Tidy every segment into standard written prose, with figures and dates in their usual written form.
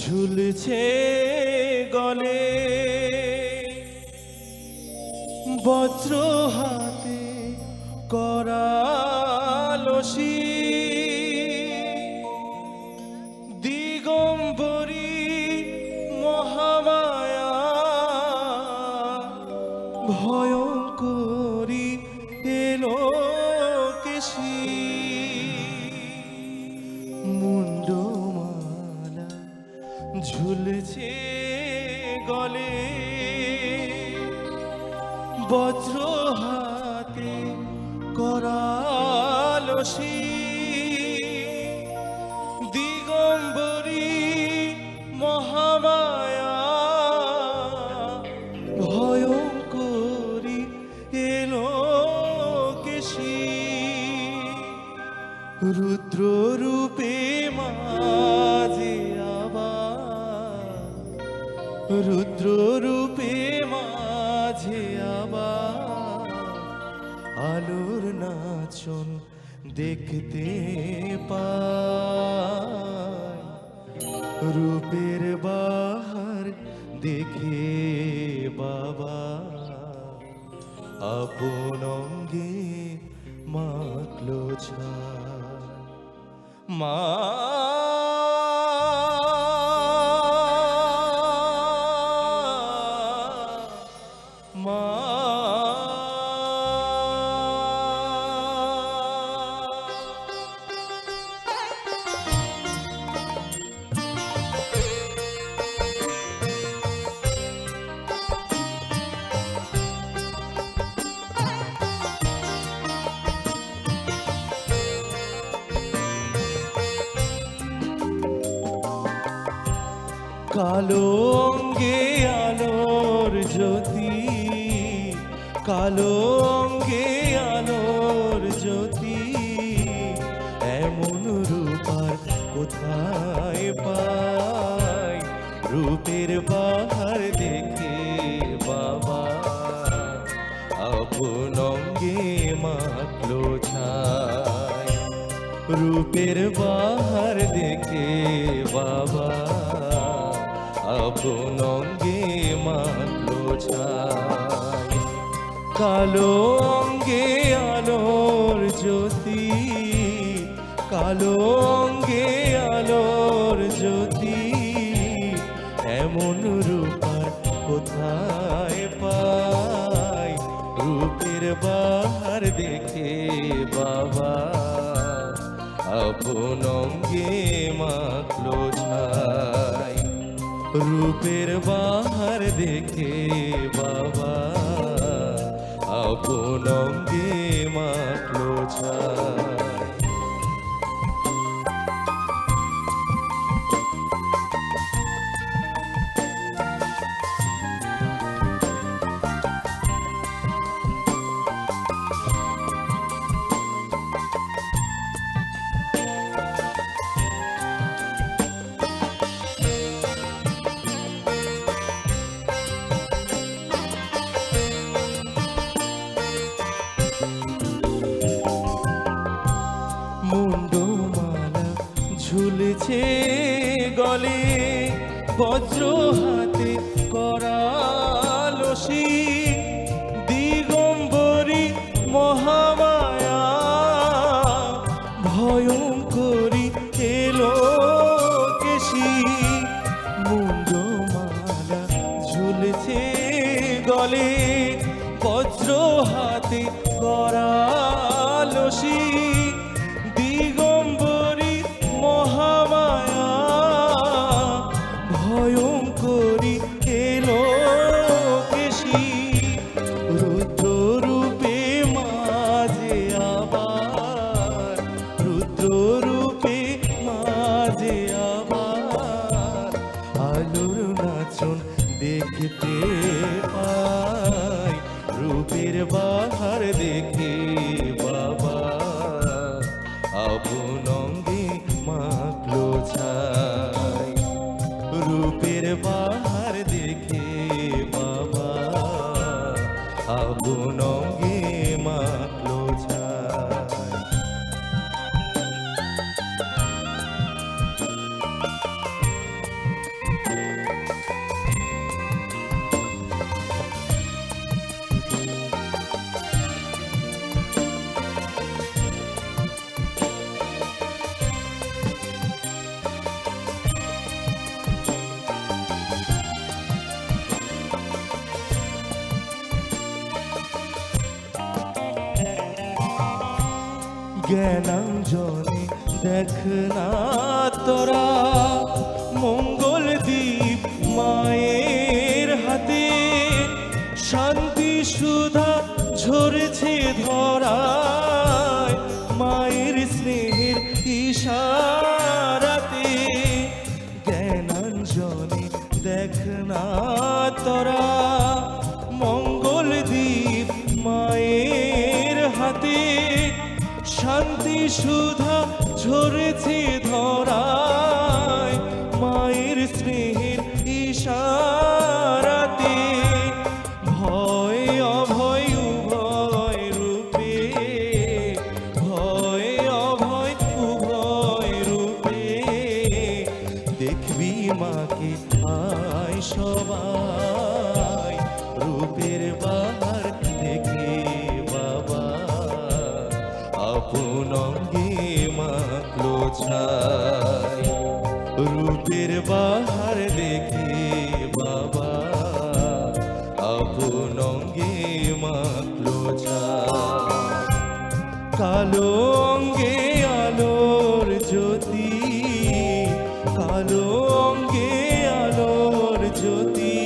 ঝুলছে গলে বজ্র হাতে করালসি দিগম্বরী মহামায়া ভয়ঙ্করী এলো কেশি মুন্ডমালা ঝুলছে গলে বজ্র হাতে করালসি দিগম্বরী মহামায়া ভয়ঙ্করী এলো কেশি রুদ্র রূপে মাঝে আবার রুদ্র রূপে মাঝে আবার আলোর নাচন দেখতে পাই রূপের বাহার দেখে বাবা আপন অঙ্গে মাখলো ছাই মা কালো অঙ্গে আলোর জ্যোতি কালো অঙ্গে আলোর জ্যোতি এমন রূপার কোথায় পাই রূপের বাহার দেখে বাবা আপন অঙ্গে মাখলো ছাই রূপের বাহার দেখে বাবা আপন অঙ্গে মাখলো ছাই কালো অঙ্গে আলোর জ্যোতি কালো অঙ্গে আলোর জ্যোতি এমন রূপার কোথায় পাই রূপের বাহার দেখে বাবা আপন অঙ্গে মাখলো ছাই রূপের বাহার দেখে বাবা আপন অঙ্গে মাখলো ছাই মুন্ডমালা ঝুলছে গলে বজ্র হাতে করালসি দিগম্বরী মহামায়া ভয়ঙ্করী এলো কেশি মুন্ডমালা ঝুলছে গলে বজ্র হাতে করালসি দিগম্বরী মহামায়া ভয়ঙ্করী এলো কেশি রুদ্র রূপে মাঝে আবার রুদ্র রূপে মাঝে আবার আলোর নাচন দেখতে পাই রূপের বাহার দেখে বাবা আপন অঙ্গে মাখলো ছাই রূপের বাহার দেখে বাবা আপন অঙ্গে মাখলো ছাই জ্ঞানাঞ্জনে দেখ না তোরা মঙ্গল দ্বীপ মায়ের হাতে শান্তি সুধা ঝরেছে ধরায় মায়ের স্নেহের ইশারাতে জ্ঞানাঞ্জনে দেখ না তোরা মঙ্গল দ্বীপ মায়ের হাতে শান্তি সুধা ঝরেছে ধরায় মায়ের স্নেহের ইশারাতে ভয় অভয় উভয় রূপে ভয় অভয় উভয় রূপে দেখবি মাকে আয় সবাই রূপের বাহার দেখে বাবা আপন অঙ্গে মাখলো ছাই রূপের বাহার দেখে বাবা আপন অঙ্গে মাখলো ছাই কালো অঙ্গে আলোর জ্যোতি কালো অঙ্গে আলোর জ্যোতি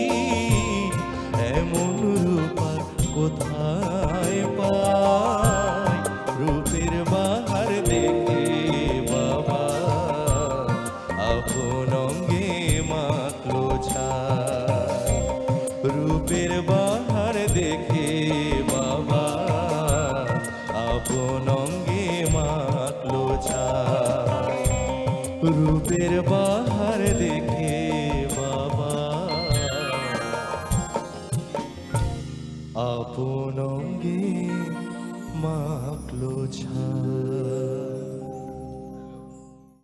এমন রূপার কোথায় পায় রূপের বাহার দেখে বাবা আপন অঙ্গে মাখলো ছাই রূপের বাহার দেখে বাবা আপন অঙ্গে মাখলো ছাই রূপের বাহার দেখে বাবা আপন অঙ্গে মাখলো ছাই।